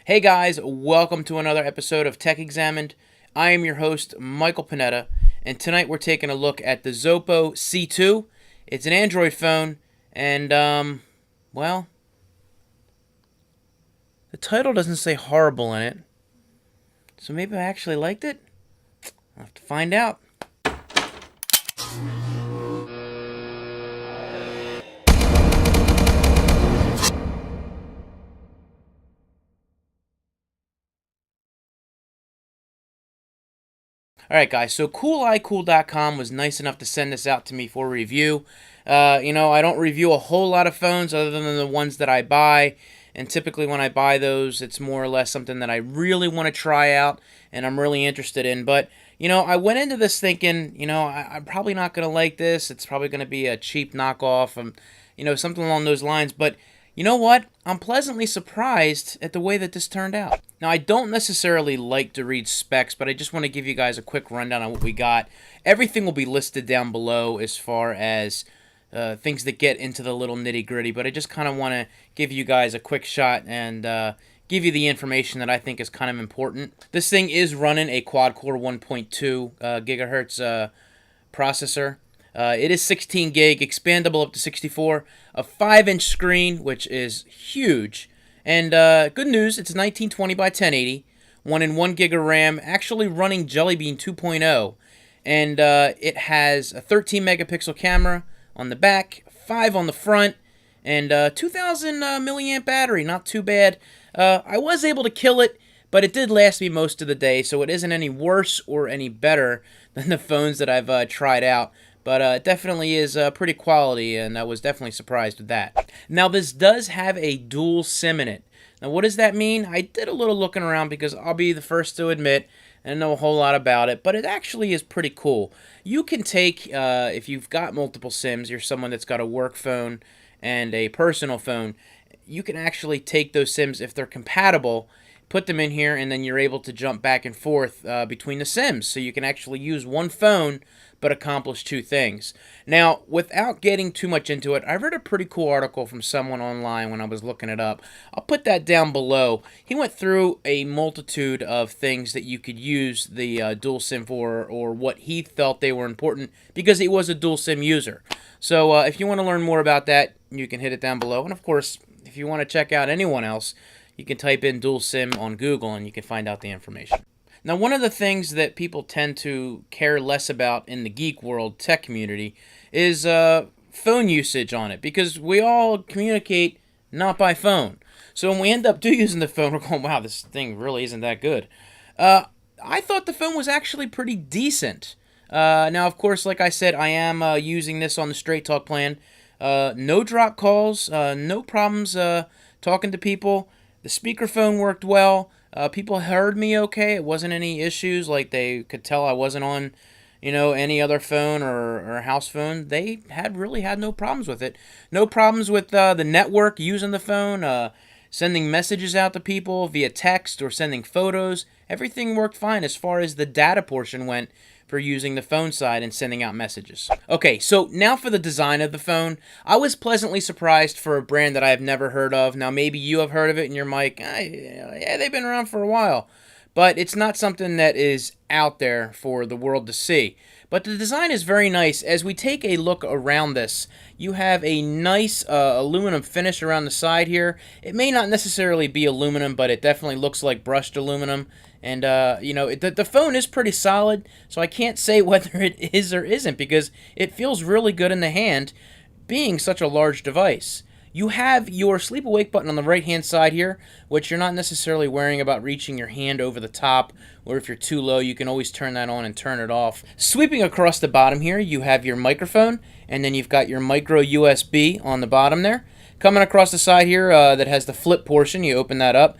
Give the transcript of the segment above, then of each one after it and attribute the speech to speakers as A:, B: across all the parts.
A: Hey guys, welcome to another episode of Tech Examined. I am your host, Michael Panetta, and tonight we're taking a look at the Zopo C2. It's an Android phone, and, well, the title doesn't say horrible in it, so maybe I actually liked it? I'll have to find out. Alright guys, so cool.com was nice enough to send this out to me for review. I don't review a whole lot of phones other than the ones that I buy, and typically when I buy those, it's more or less something that I really want to try out and I'm really interested in. But, I went into this thinking, I'm probably not going to like this. It's probably going to be a cheap knockoff, something along those lines. But you know what? I'm pleasantly surprised at the way that this turned out. Now, I don't necessarily like to read specs, but I just want to give you guys a quick rundown on what we got. Everything will be listed down below as far as things that get into the little nitty-gritty, but I just kind of want to give you guys a quick shot and give you the information that I think is kind of important. This thing is running a quad-core 1.2 gigahertz processor. It is 16 gig, expandable up to 64, a 5-inch screen, which is huge. And good news, it's 1920 by 1080, 1 gig of RAM, actually running Jelly Bean 2.0. And it has a 13 megapixel camera on the back, 5 on the front, and 2000 milliamp battery, not too bad. I was able to kill it, but it did last me most of the day, so it isn't any worse or any better than the phones that I've tried out. But it definitely is pretty quality, and I was definitely surprised with that. Now, this does have a dual SIM in it. Now, what does that mean? I did a little looking around because I'll be the first to admit I don't know a whole lot about it, but it actually is pretty cool. You can take, if you've got multiple SIMs, you're someone that's got a work phone and a personal phone, you can actually take those SIMs if they're compatible, put them in here, and then you're able to jump back and forth between the SIMs. So you can actually use one phone but accomplish two things. Now, without getting too much into it, I read a pretty cool article from someone online when I was looking it up. I'll put that down below. He went through a multitude of things that you could use the dual SIM for, or what he felt they were important, because he was a dual SIM user. So if you want to learn more about that, you can hit it down below. And of course, if you want to check out anyone else, you can type in dual SIM on Google and you can find out the information. Now, one of the things that people tend to care less about in the geek world tech community is phone usage on it, because we all communicate not by phone. So when we end up using the phone, we're going, wow, this thing really isn't that good. I thought the phone was actually pretty decent. Now, of course, like I said, I am using this on the Straight Talk plan. No drop calls, no problems talking to people. The speakerphone worked well. People heard me okay. It wasn't any issues, like they could tell I wasn't on, any other phone or house phone. They really had no problems with it. No problems with the network using the phone, sending messages out to people via text or sending photos. Everything worked fine as far as the data portion went for using the phone side and sending out messages. Okay, so now for the design of the phone. I was pleasantly surprised for a brand that I have never heard of. Now, maybe you have heard of it and you're like, yeah, they've been around for a while. But it's not something that is out there for the world to see. But the design is very nice. As we take a look around this, you have a nice aluminum finish around the side here. It may not necessarily be aluminum, but it definitely looks like brushed aluminum. And, the phone is pretty solid, so I can't say whether it is or isn't, because it feels really good in the hand, being such a large device. You have your sleep-awake button on the right-hand side here, which you're not necessarily worrying about reaching your hand over the top, or if you're too low, you can always turn that on and turn it off. Sweeping across the bottom here, you have your microphone, and then you've got your micro USB on the bottom there. Coming across the side here, that has the flip portion, you open that up.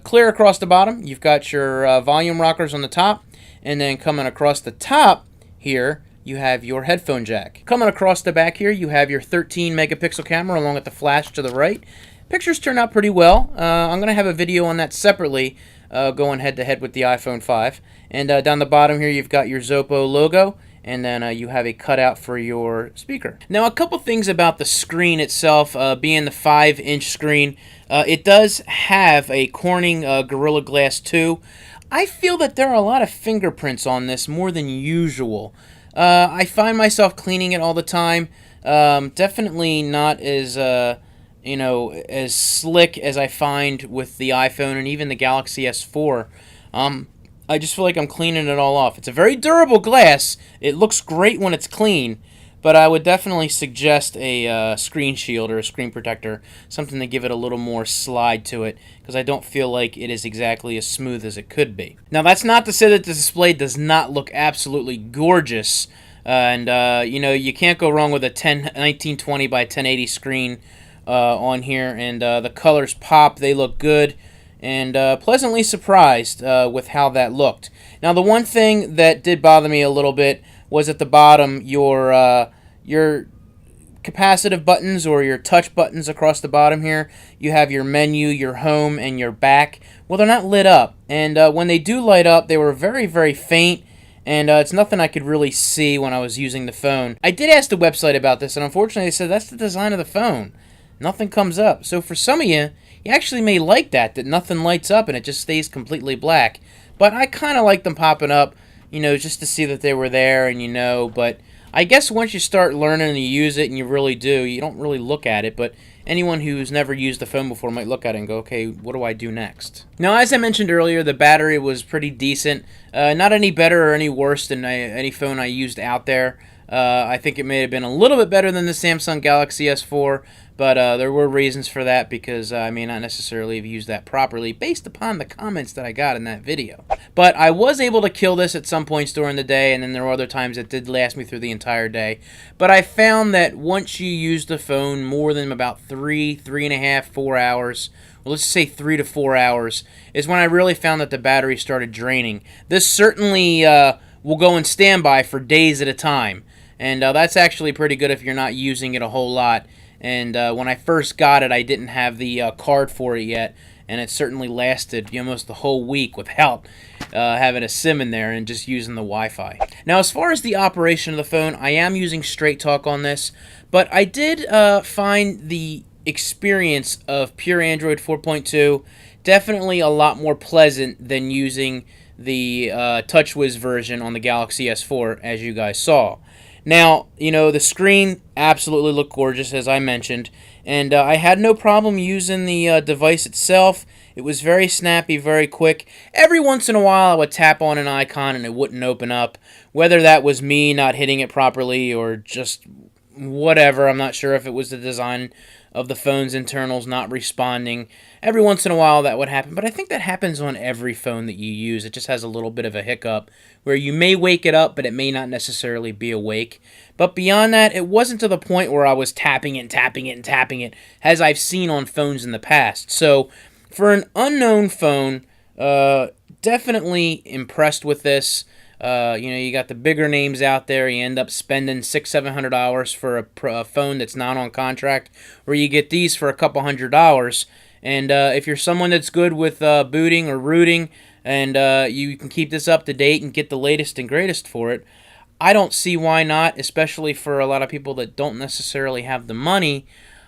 A: Clear across the bottom, you've got your volume rockers on the top, and then coming across the top here, you have your headphone jack. Coming across the back here, you have your 13 megapixel camera along with the flash to the right. Pictures turn out pretty well. I'm going to have a video on that separately, going head to head with the iPhone 5. And down the bottom here, you've got your Zopo logo, and then you have a cutout for your speaker. Now, a couple things about the screen itself, being the 5-inch screen, it does have a Corning Gorilla Glass 2. I feel that there are a lot of fingerprints on this, more than usual. I find myself cleaning it all the time. Definitely not as as slick as I find with the iPhone and even the Galaxy S4. I just feel like I'm cleaning it all off. It's a very durable glass. It looks great when it's clean, but I would definitely suggest a screen shield or a screen protector, something to give it a little more slide to it, because I don't feel like it is exactly as smooth as it could be. Now, that's not to say that the display does not look absolutely gorgeous, you can't go wrong with a 1920 by 1080 screen on here, and the colors pop. They look good, and pleasantly surprised with how that looked. Now, the one thing that did bother me a little bit was at the bottom, your capacitive buttons, or your touch buttons across the bottom here. You have your menu, your home, and your back. Well, they're not lit up, and when they do light up, they were very, very faint, and it's nothing I could really see when I was using the phone. I did ask the website about this, and unfortunately they said that's the design of the phone. Nothing comes up. So for some of you, you actually may like that nothing lights up and it just stays completely black. But I kind of like them popping up, just to see that they were there, and but I guess once you start learning and you use it, and you really do, you don't really look at it, but anyone who's never used the phone before might look at it and go, okay, what do I do next? Now, as I mentioned earlier, the battery was pretty decent. Not any better or any worse than any phone I used out there. I think it may have been a little bit better than the Samsung Galaxy S4, but there were reasons for that, because I may not necessarily have used that properly based upon the comments that I got in that video. But I was able to kill this at some points during the day, and then there were other times it did last me through the entire day. But I found that once you use the phone more than about 3.5, 4 hours, well, let's say 3 to 4 hours, is when I really found that the battery started draining. This certainly will go in standby for days at a time, and that's actually pretty good if you're not using it a whole lot. And when I first got it, I didn't have the card for it yet, and it certainly lasted almost the whole week without having a SIM in there and just using the Wi-Fi. Now, as far as the operation of the phone, I am using Straight Talk on this, but I did find the experience of pure Android 4.2 definitely a lot more pleasant than using the TouchWiz version on the Galaxy S4, as you guys saw. Now, the screen absolutely looked gorgeous, as I mentioned, and I had no problem using the device itself. It was very snappy, very quick. Every once in a while, I would tap on an icon and it wouldn't open up. Whether that was me not hitting it properly or just whatever, I'm not sure if it was the design of the phone's internals not responding. Every once in a while that would happen, but I think that happens on every phone that you use. It just has a little bit of a hiccup where you may wake it up, but it may not necessarily be awake. But beyond that, it wasn't to the point where I was tapping it and tapping it and tapping it, as I've seen on phones in the past. So for an unknown phone, definitely impressed with this. You got the bigger names out there. You end up spending $600-700 for a phone that's not on contract, where you get these for a couple $100. And if you're someone that's good with booting or rooting, and you can keep this up to date and get the latest and greatest for it, I don't see why not, especially for a lot of people that don't necessarily have the money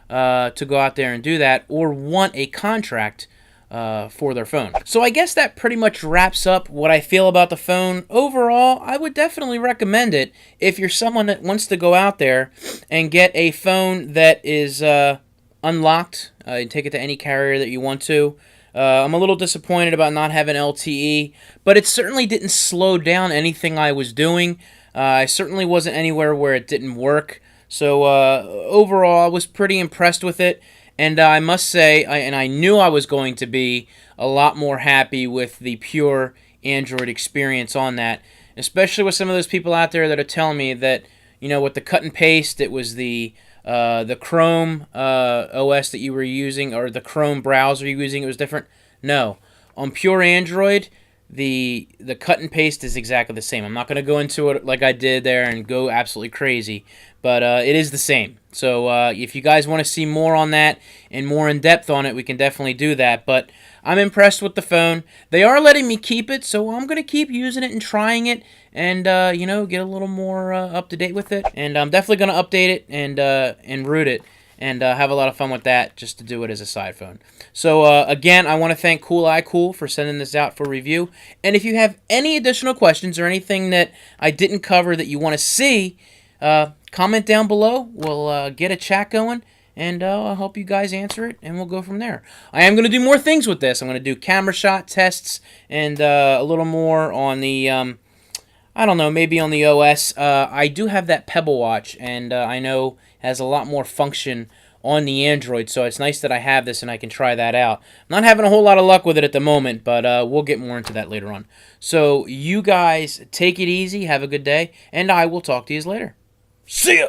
A: to go out there and do that, or want a contract for their phone. So I guess that pretty much wraps up what I feel about the phone. Overall, I would definitely recommend it if you're someone that wants to go out there and get a phone that is unlocked and take it to any carrier that you want to. I'm a little disappointed about not having LTE, but it certainly didn't slow down anything I was doing. I certainly wasn't anywhere where it didn't work. So overall, I was pretty impressed with it. And I must say, and I knew I was going to be a lot more happy with the pure Android experience on that, especially with some of those people out there that are telling me that, with the cut and paste, it was the Chrome OS that you were using, or the Chrome browser you were using, it was different. No. On pure Android, the cut and paste is exactly the same. I'm not going to go into it like I did there and go absolutely crazy, but it is the same. So if you guys want to see more on that and more in depth on it, we can definitely do that. But I'm impressed with the phone. They are letting me keep it, so I'm going to keep using it and trying it and, you know, get a little more up to date with it. And I'm definitely going to update it and root it and have a lot of fun with that just to do it as a side phone. So, again, I want to thank Cool for sending this out for review. And if you have any additional questions or anything that I didn't cover that you want to see, comment down below. We'll get a chat going, and I'll help you guys answer it, and we'll go from there. I am going to do more things with this. I'm going to do camera shot tests and a little more on the, I don't know, maybe on the OS. I do have that Pebble Watch, and I know has a lot more function on the Android, so it's nice that I have this and I can try that out. I'm not having a whole lot of luck with it at the moment, but we'll get more into that later on. So you guys take it easy, have a good day, and I will talk to you later. See ya!